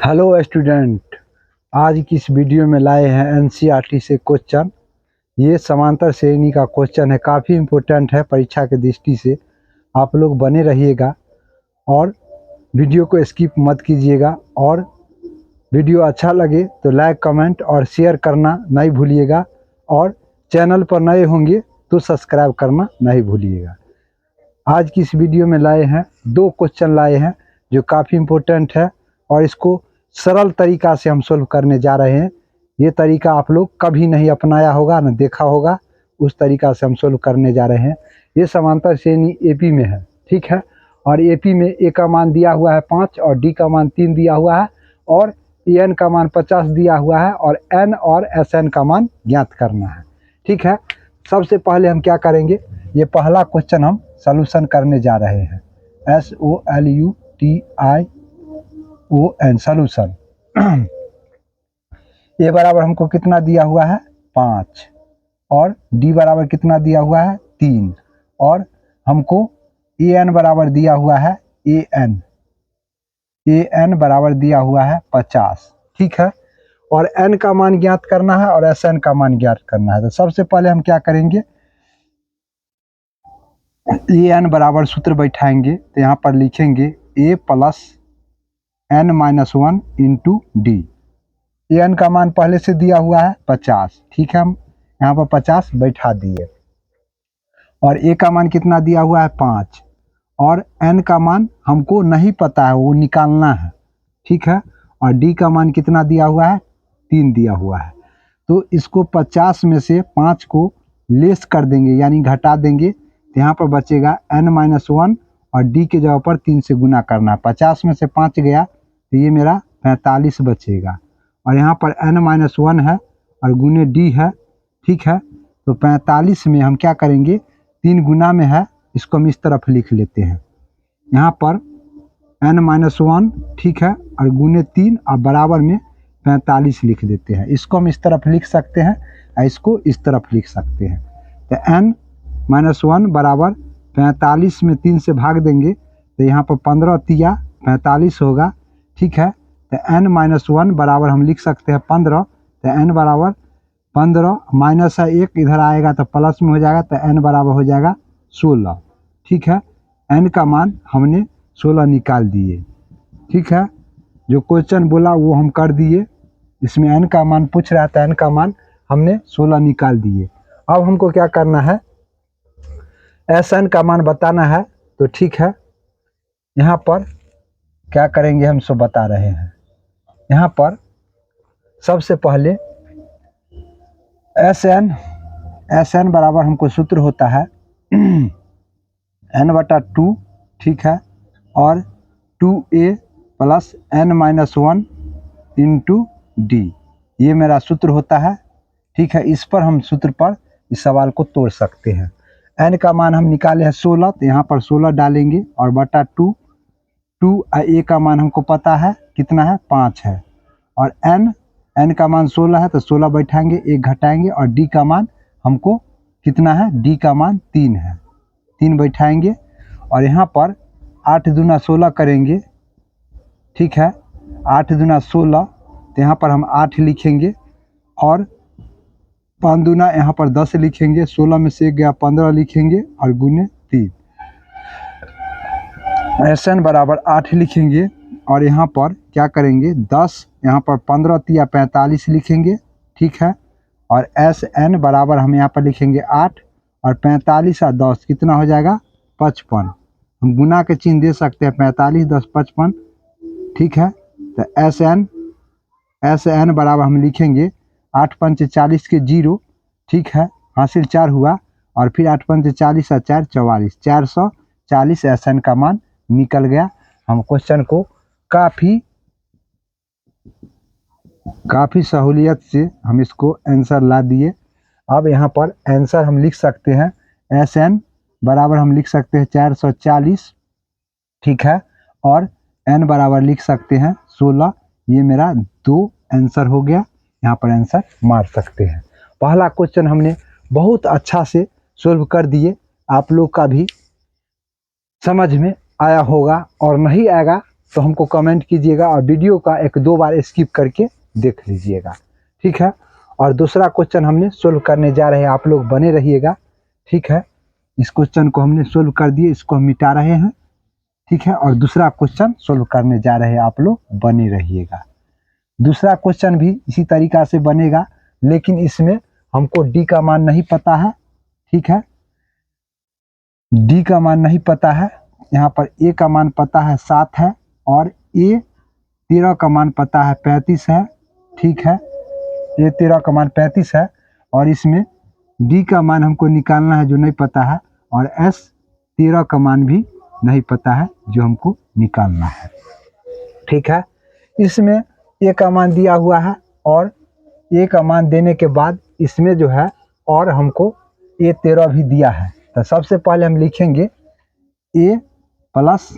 Hello student, आज की इस वीडियो में लाए हैं एनसीईआरटी से क्वेश्चन। ये समांतर श्रेणी का क्वेश्चन है, काफ़ी इम्पोर्टेंट है परीक्षा की दृष्टि से। आप लोग बने रहिएगा और वीडियो को स्किप मत कीजिएगा। और वीडियो अच्छा लगे तो लाइक, कमेंट और शेयर करना नहीं भूलिएगा। और चैनल पर नए होंगे तो सब्सक्राइब करना नहीं भूलिएगा। आज की इस वीडियो में लाए हैं दो क्वेश्चन लाए हैं जो काफ़ी इम्पोर्टेंट है और इसको सरल तरीका से हम सोल्व करने जा रहे हैं। ये तरीका आप लोग कभी नहीं अपनाया होगा, न देखा होगा। उस तरीका से हम सोल्व करने जा रहे हैं। ये समांतर श्रेणी एपी में है, ठीक है। और एपी में ए का मान दिया हुआ है 5 और डी का मान 3 दिया हुआ है और एन का मान 50 दिया हुआ है और एन और एस एन का मान ज्ञात करना है, ठीक है। सबसे पहले हम क्या करेंगे, ये पहला क्वेश्चन हम सॉल्यूशन करने जा रहे हैं। SOLUTION solution. ए बराबर हमको कितना दिया हुआ है 5 और डी बराबर कितना दिया हुआ है 3 और हमको ए एन बराबर दिया हुआ है ए एन बराबर दिया हुआ है 50, ठीक है। और एन का मान ज्ञात करना है और एस एन का मान ज्ञात करना है। तो सबसे पहले हम क्या करेंगे, ए एन बराबर सूत्र बैठाएंगे। तो यहाँ पर लिखेंगे A plus N minus 1 into D. N का मान पहले से दिया हुआ है 50, ठीक है। हम यहाँ पर 50 बैठा दिए और ए का मान कितना दिया हुआ है 5 और एन का मान हमको नहीं पता है, वो निकालना है, ठीक है। और डी का मान कितना दिया हुआ है 3 दिया हुआ है। तो इसको 50 में से 5 को लेस कर देंगे यानी घटा देंगे। तो यहाँ पर बचेगा एन माइनस 1 और डी के जगह पर 3 से गुना करना है। 50 में से 5 गया तो ये मेरा 45 बचेगा। और यहाँ पर n माइनस 1 है और गुने डी है, ठीक है। तो 45 में हम क्या करेंगे, 3 गुना में है, इसको हम इस तरफ लिख लेते हैं। यहाँ पर n माइनस 1, ठीक है, और गुने 3 और बराबर में 45 लिख देते हैं। इसको हम इस तरफ लिख सकते हैं और इसको इस तरफ लिख सकते हैं। तो n माइनस 1 बराबर 45 में 3 से भाग देंगे तो यहाँ पर 15 तिया 45 होगा, ठीक है। तो n माइनस 1 बराबर हम लिख सकते हैं 15। तो n बराबर 15 माइनस है 1 इधर आएगा तो प्लस में हो जाएगा। तो n बराबर हो जाएगा 16, ठीक है। n का मान हमने 16 निकाल दिए, ठीक है। जो क्वेश्चन बोला वो हम कर दिए। इसमें n का मान पूछ रहा था, n का मान हमने 16 निकाल दिए। अब हमको क्या करना है, SN का मान बताना है। तो ठीक है, यहाँ पर क्या करेंगे हम सो बता रहे हैं। यहाँ पर सबसे पहले SN बराबर हमको सूत्र होता है n/2, ठीक है, और 2a plus n minus 1 into D. ये मेरा सूत्र होता है, ठीक है। इस पर हम सूत्र पर इस सवाल को तोड़ सकते हैं। n का मान हम निकाले हैं 16, तो यहाँ पर 16 डालेंगे और बटा 2 a का मान हमको पता है कितना है 5 है और n का मान 16 है तो 16 बैठाएंगे, 1 घटाएंगे और d का मान हमको कितना है, d का मान 3 है, 3 बैठाएंगे और यहाँ पर 8 दूना 16 करेंगे, ठीक है। 8 दूना 16, तो यहाँ पर हम 8 लिखेंगे और 5 दूना यहाँ पर 10 लिखेंगे। 16 में से 1 गया 15 लिखेंगे और गुने 3। SN बराबर 8 लिखेंगे और यहाँ पर क्या करेंगे 10, यहाँ पर 15 तिया 45 लिखेंगे, ठीक है। और SN बराबर हम यहाँ पर लिखेंगे 8 और 45 और 10 कितना हो जाएगा 55। हम गुना के चिन्ह दे सकते हैं, 45 10 55, ठीक है। तो SN बराबर हम लिखेंगे 8 पंच 40 के 0, ठीक है, हासिल 4 हुआ और फिर 8 पंच 40 और 4 44, 440 SN का मान निकल गया। हम क्वेश्चन को काफ़ी सहूलियत से हम इसको आंसर ला दिए। अब यहाँ पर आंसर हम लिख सकते हैं, SN बराबर हम लिख सकते हैं 440, ठीक है, और n बराबर लिख सकते हैं 16। ये मेरा 2 आंसर हो गया। यहाँ पर आंसर मार सकते हैं। पहला क्वेश्चन हमने बहुत अच्छा से सोल्व कर दिए। आप लोग का भी समझ में आया होगा और नहीं आएगा तो हमको कमेंट कीजिएगा और वीडियो का 1-2 बार स्किप करके देख लीजिएगा, ठीक है। और दूसरा क्वेश्चन हमने सोल्व करने जा रहे हैं, आप लोग बने रहिएगा, ठीक है। इस क्वेश्चन को हमने सोल्व कर दिए, इसको हम मिटा रहे हैं, ठीक है। और दूसरा क्वेश्चन सोल्व करने जा रहे हैं, आप लोग बने रहिएगा। दूसरा क्वेश्चन भी इसी तरीका से बनेगा, लेकिन इसमें हमको डी का मान नहीं पता है, ठीक है। डी का मान नहीं पता है, यहाँ पर ए का मान पता है 7 है और ए 13 का मान पता है 35 है, ठीक है। ए 13 का मान 35 है और इसमें डी का मान हमको निकालना है जो नहीं पता है, और एस 13 का मान भी नहीं पता है जो हमको निकालना है, ठीक है। इसमें ए का मान दिया हुआ है और ए का मान देने के बाद इसमें जो है और हमको ए 13 भी दिया है। तो सबसे पहले हम लिखेंगे ए प्लस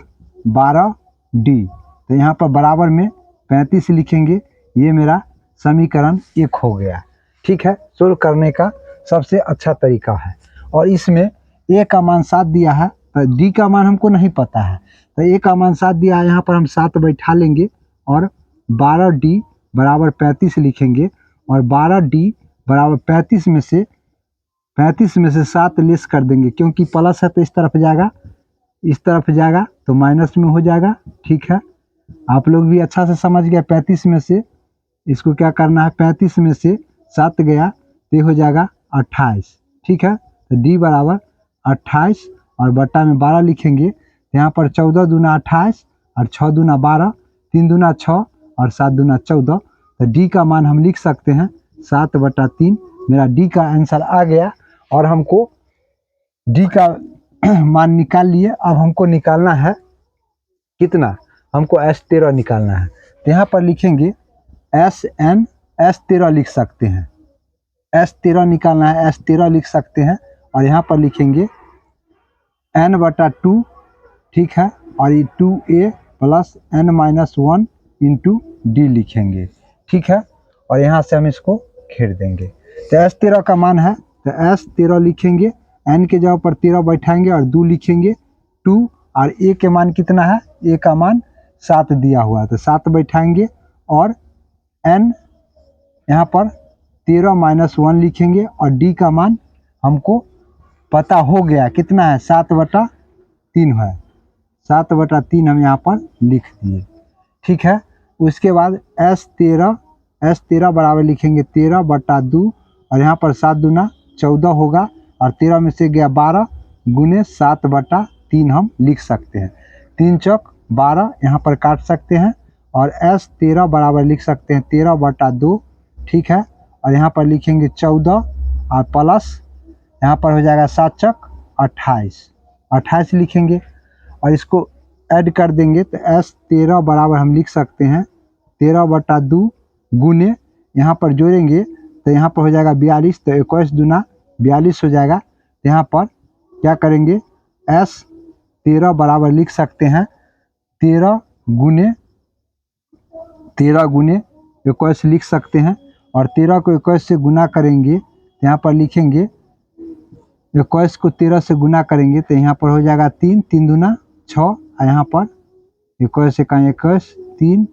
12 डी, तो यहाँ पर बराबर में 35 लिखेंगे। ये मेरा समीकरण 1 हो गया, ठीक है। सोल्व करने का सबसे अच्छा तरीका है। और इसमें ए का मान 7 दिया है, तो डी का मान हमको नहीं पता है, तो ए का मान 7 दिया है, यहाँ पर हम 7 बैठा लेंगे और 12 डी बराबर 35 लिखेंगे। और 12 डी बराबर 35 में से 7 लेस कर देंगे, क्योंकि प्लस है तो इस तरफ जाएगा, इस तरफ जाएगा तो माइनस में हो जाएगा, ठीक है। आप लोग भी अच्छा से समझ गए। 35 में से इसको क्या करना है, 35 में से 7 गया तो ये हो जाएगा 28, ठीक है। तो डी बराबर 28 और बट्टा में 12 लिखेंगे। यहाँ पर 14 दूना 28 और 6 दूना 12, 3 दूना 6 और 7 दूना 14। तो डी का मान हम लिख सकते हैं 7/3। मेरा डी का आंसर आ गया और हमको डी का मान निकाल लिए। अब हमको निकालना है कितना, हमको S13 निकालना है। तो यहाँ पर लिखेंगे S13 लिख सकते हैं, S13 निकालना है, S13 लिख सकते हैं। और यहाँ पर लिखेंगे n/2, ठीक है। और ये 2a plus n-1 into D लिखेंगे, ठीक है। और यहाँ से हम इसको घेर देंगे। तो S13 का मान है, तो S13 लिखेंगे, n के जगह पर 13 बैठाएंगे और 2 लिखेंगे 2। और a के मान कितना है, a का मान 7 दिया हुआ है, तो 7 बैठाएंगे और n यहाँ पर 13-1 लिखेंगे। और d का मान हमको पता हो गया कितना है, 7/3 है, 7/3 हम यहाँ पर लिख दिए, ठीक है। उसके बाद S13 बराबर लिखेंगे 13/2 और यहाँ पर 7 दूना 14 होगा और 13 में से गया 12 गुने 7/3 हम लिख सकते हैं। 3 चौक 12 यहाँ पर काट सकते हैं और S13 बराबर लिख सकते हैं 13/2, ठीक है। और यहाँ पर लिखेंगे 14 और प्लस यहाँ पर हो जाएगा 7 चौक 28 लिखेंगे और इसको ऐड कर देंगे। तो S13 बराबर हम लिख सकते हैं 13/2 गुने यहाँ पर जोड़ेंगे तो यहाँ पर हो जाएगा 42, तो 21 दूना 42 हो जाएगा। यहाँ पर क्या करेंगे, S13 बराबर लिख सकते हैं 13 गुने 21 लिख सकते हैं। और 13 को 21 से गुना करेंगे तो यहाँ पर लिखेंगे 21 को 13 से गुना करेंगे तो यहाँ पर हो जाएगा 3, 3 दूना 6 और यहाँ पर 21 से कहीं 21 3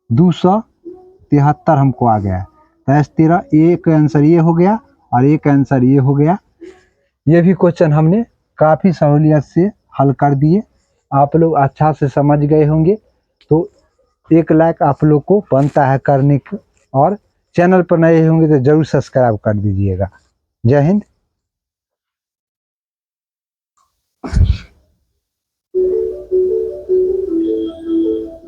273 हमको आ गया। तो S13 ए का आंसर ये हो गया और ए का आंसर ये हो गया। ये भी क्वेश्चन हमने काफ़ी सहूलियत से हल कर दिए, आप लोग अच्छा से समझ गए होंगे। तो 1 लाइक आप लोग को बनता है करने को, और चैनल पर नए होंगे तो ज़रूर सब्सक्राइब कर दीजिएगा। जय हिंद।